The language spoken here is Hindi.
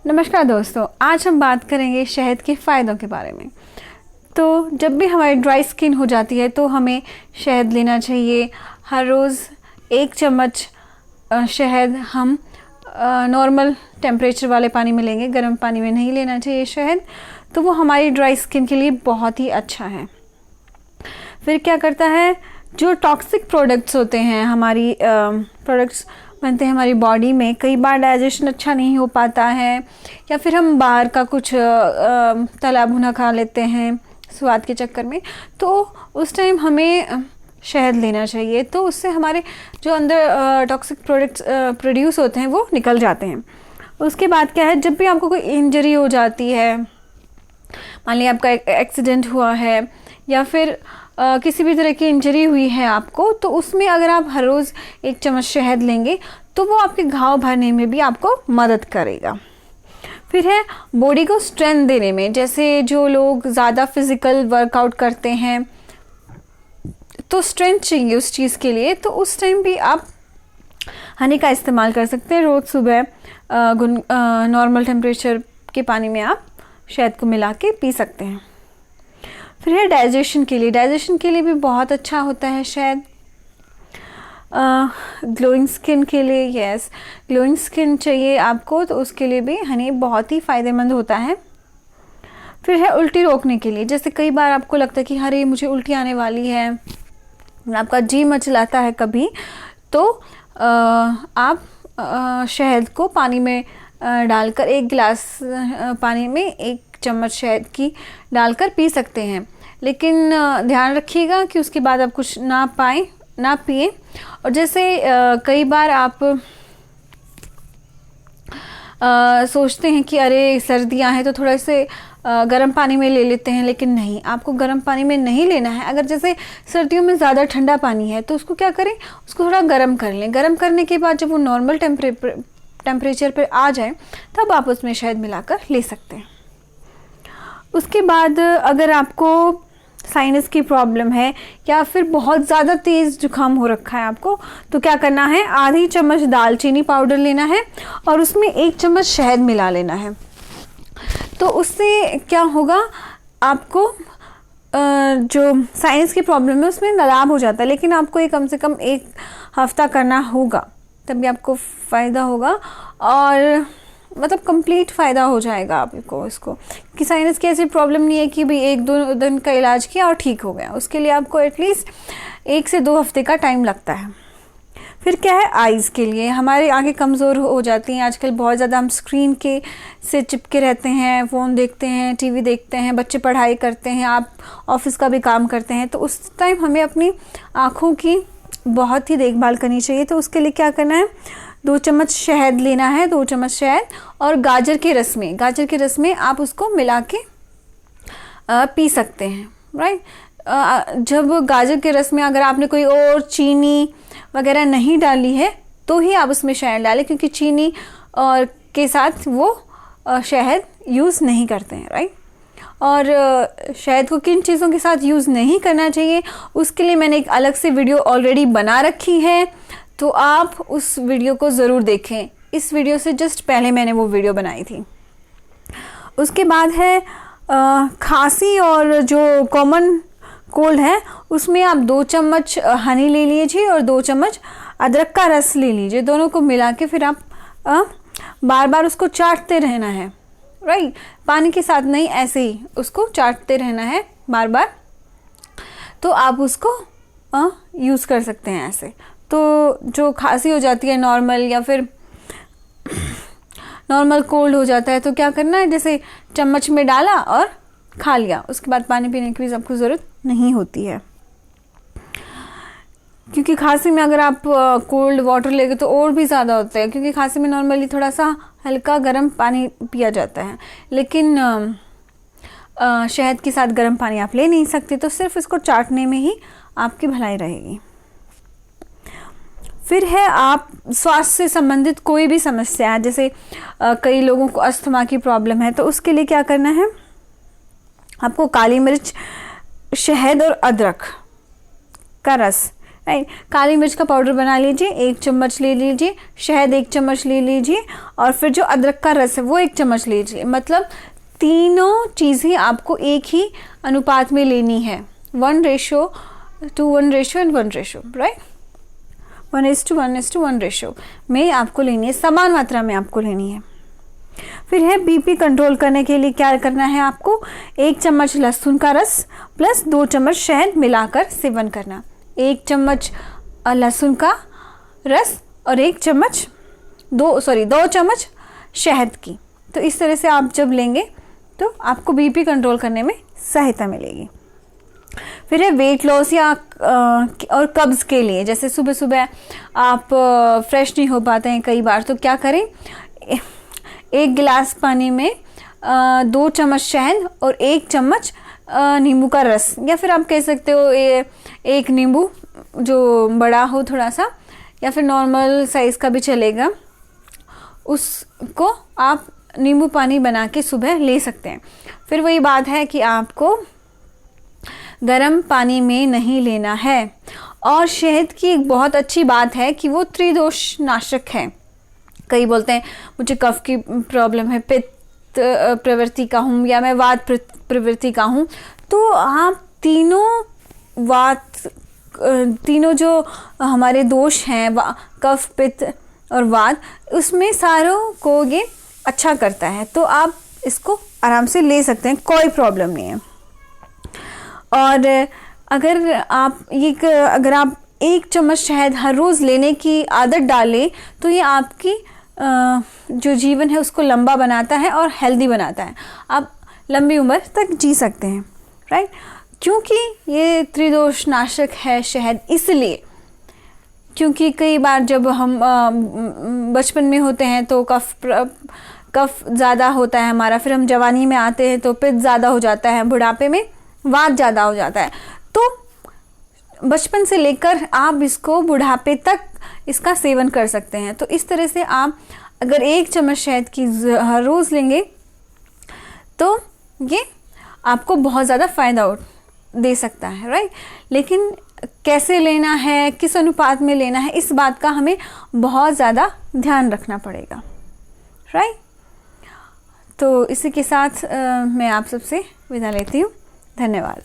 नमस्कार दोस्तों, आज हम बात करेंगे शहद के फ़ायदों के बारे में। तो जब भी हमारी ड्राई स्किन हो जाती है तो हमें शहद लेना चाहिए। हर रोज़ 1 चम्मच शहद हम नॉर्मल टेम्परेचर वाले पानी में लेंगे, गर्म पानी में नहीं लेना चाहिए शहद। तो वो हमारी ड्राई स्किन के लिए बहुत ही अच्छा है। फिर क्या करता है, जो टॉक्सिक प्रोडक्ट्स होते हैं, हमारी प्रोडक्ट्स बनते हैं हमारी बॉडी में, कई बार डाइजेशन अच्छा नहीं हो पाता है या फिर हम बाहर का कुछ तला भुना खा लेते हैं स्वाद के चक्कर में, तो उस टाइम हमें शहद लेना चाहिए। तो उससे हमारे जो अंदर टॉक्सिक प्रोडक्ट्स प्रोड्यूस होते हैं वो निकल जाते हैं। उसके बाद क्या है, जब भी आपको कोई इंजरी हो जाती है, मान लिया आपका एक्सीडेंट हुआ है या फिर किसी भी तरह की इंजरी हुई है आपको, तो उसमें अगर आप हर रोज़ 1 चम्मच शहद लेंगे तो वो आपके घाव भरने में भी आपको मदद करेगा। फिर है बॉडी को स्ट्रेंथ देने में, जैसे जो लोग ज़्यादा फिज़िकल वर्कआउट करते हैं तो स्ट्रेंथ चाहिए उस चीज़ के लिए, तो उस टाइम भी आप हनी का इस्तेमाल कर सकते हैं। रोज़ सुबह नॉर्मल टेम्परेचर के पानी में आप शहद को मिला के पी सकते हैं। फिर है डाइजेशन के लिए भी बहुत अच्छा होता है शहद। ग्लोइंग स्किन के लिए, यस, ग्लोइंग स्किन चाहिए आपको तो उसके लिए भी हनी बहुत ही फ़ायदेमंद होता है। फिर है उल्टी रोकने के लिए, जैसे कई बार आपको लगता है कि अरे मुझे उल्टी आने वाली है, आपका जी मचलाता है कभी, तो आप शहद को पानी में डालकर 1 गिलास पानी में 1 चम्मच शहद की डालकर पी सकते हैं। लेकिन ध्यान रखिएगा कि उसके बाद आप कुछ ना पिए। और जैसे कई बार आप सोचते हैं कि अरे सर्दियां हैं तो थोड़ा से गर्म पानी में ले लेते हैं, लेकिन नहीं, आपको गर्म पानी में नहीं लेना है। अगर जैसे सर्दियों में ज़्यादा ठंडा पानी है तो उसको क्या करें, उसको थोड़ा गर्म कर लें। गर्म करने के बाद जब वो नॉर्मल टेम्परेचर पर आ जाए तब आप उसमें शहद मिलाकर ले सकते हैं। उसके बाद अगर आपको साइनस की प्रॉब्लम है या फिर बहुत ज़्यादा तेज़ जुकाम हो रखा है आपको, तो क्या करना है, आधी चम्मच दालचीनी पाउडर लेना है और उसमें 1 चम्मच शहद मिला लेना है। तो उससे क्या होगा, आपको जो साइनस की प्रॉब्लम है उसमें लाभ हो जाता है, लेकिन आपको ये कम से कम 1 हफ्ता करना होगा, तभी आपको फ़ायदा होगा और मतलब कंप्लीट फ़ायदा हो जाएगा आपको इसको। कि साइनस की ऐसी प्रॉब्लम नहीं है कि भाई 1-2 दिन का इलाज किया और ठीक हो गया, उसके लिए आपको एटलीस्ट 1 से 2 हफ्ते का टाइम लगता है। फिर क्या है, आइज़ के लिए, हमारी आंखें कमज़ोर हो जाती हैं आजकल, बहुत ज़्यादा हम स्क्रीन के से चिपके रहते हैं, फ़ोन देखते हैं, टीवी देखते हैं, बच्चे पढ़ाई करते हैं, आप ऑफिस का भी काम करते हैं, तो उस टाइम हमें अपनी आँखों की बहुत ही देखभाल करनी चाहिए। तो उसके लिए क्या करना है, 2 चम्मच शहद लेना है, 2 चम्मच शहद और गाजर के रस में आप उसको मिला के पी सकते हैं, राइट। जब गाजर के रस में अगर आपने कोई और चीनी वगैरह नहीं डाली है तो ही आप उसमें शहद डालें, क्योंकि चीनी और के साथ वो शहद यूज़ नहीं करते हैं, राइट। और शहद को किन चीज़ों के साथ यूज़ नहीं करना चाहिए उसके लिए मैंने एक अलग से वीडियो ऑलरेडी बना रखी है, तो आप उस वीडियो को ज़रूर देखें। इस वीडियो से जस्ट पहले मैंने वो वीडियो बनाई थी। उसके बाद है खांसी और जो कॉमन कोल्ड है उसमें आप 2 चम्मच हनी ले लीजिए और 2 चम्मच अदरक का रस ले लीजिए। दोनों को मिला के फिर आप बार बार उसको चाटते रहना है, राइट। पानी के साथ नहीं, ऐसे ही उसको चाटते रहना है बार बार, तो आप उसको यूज़ कर सकते हैं ऐसे। तो जो खांसी हो जाती है नॉर्मल या फिर नॉर्मल कोल्ड हो जाता है तो क्या करना है, जैसे चम्मच में डाला और खा लिया, उसके बाद पानी पीने की भी आपको ज़रूरत नहीं होती है। क्योंकि खांसी में अगर आप कोल्ड वाटर लेंगे तो और भी ज़्यादा होता है, क्योंकि खांसी में नॉर्मली थोड़ा सा हल्का गर्म पानी पिया जाता है, लेकिन शहद के साथ गर्म पानी आप ले नहीं सकते, तो सिर्फ इसको चाटने में ही आपकी भलाई रहेगी। फिर है, आप स्वास्थ्य से संबंधित कोई भी समस्या है, जैसे कई लोगों को अस्थमा की प्रॉब्लम है, तो उसके लिए क्या करना है, आपको काली मिर्च, शहद और अदरक का रस राइट। काली मिर्च का पाउडर बना लीजिए, 1 चम्मच ले लीजिए, शहद 1 चम्मच ले लीजिए, और फिर जो अदरक का रस है वो 1 चम्मच ले लीजिए। मतलब तीनों चीज़ें आपको एक ही अनुपात में लेनी है, 1:1 ratio and 1 ratio, right, 1:1:1 ratio में आपको लेनी है, समान मात्रा में आपको लेनी है। फिर है बीपी कंट्रोल करने के लिए क्या करना है आपको, 1 चम्मच लहसुन का रस प्लस 2 चम्मच शहद मिलाकर सेवन करना। 1 चम्मच लहसुन का रस और 2 चम्मच शहद की। तो इस तरह से आप जब लेंगे तो आपको बीपी कंट्रोल करने में सहायता मिलेगी। फिर है वेट लॉस या और कब्ज़ के लिए, जैसे सुबह सुबह आप फ्रेश नहीं हो पाते हैं कई बार, तो क्या करें, 1 गिलास पानी में 2 चम्मच शहद और 1 चम्मच नींबू का रस, या फिर आप कह सकते हो 1 नींबू जो बड़ा हो थोड़ा सा, या फिर नॉर्मल साइज़ का भी चलेगा, उसको आप नींबू पानी बना के सुबह ले सकते हैं। फिर वही बात है कि आपको गर्म पानी में नहीं लेना है। और शहद की एक बहुत अच्छी बात है कि वो त्रिदोष नाशक है। कई बोलते हैं मुझे कफ की प्रॉब्लम है, पित्त प्रवृत्ति का हूँ, या मैं वात प्रवृत्ति का हूँ, तो आप तीनों जो हमारे दोष हैं, कफ, पित्त और वात, उसमें सारों को ये अच्छा करता है। तो आप इसको आराम से ले सकते हैं, कोई प्रॉब्लम नहीं है। और अगर आप 1 चम्मच शहद हर रोज़ लेने की आदत डालें तो ये आपकी जो जीवन है उसको लंबा बनाता है और हेल्दी बनाता है। आप लंबी उम्र तक जी सकते हैं, राइट। क्योंकि ये त्रिदोष नाशक है शहद, इसलिए क्योंकि कई बार जब हम बचपन में होते हैं तो कफ ज़्यादा होता है हमारा, फिर हम जवानी में आते हैं तो पित्त ज़्यादा हो जाता है, बुढ़ापे में वात ज़्यादा हो जाता है। तो बचपन से लेकर आप इसको बुढ़ापे तक इसका सेवन कर सकते हैं। तो इस तरह से आप अगर 1 चम्मच शहद की हर रोज़ लेंगे तो ये आपको बहुत ज़्यादा फ़ायदा दे सकता है, राइट। लेकिन कैसे लेना है, किस अनुपात में लेना है, इस बात का हमें बहुत ज़्यादा ध्यान रखना पड़ेगा, राइट। तो इसी के साथ मैं आप सबसे विदा लेती हूँ। धन्यवाद।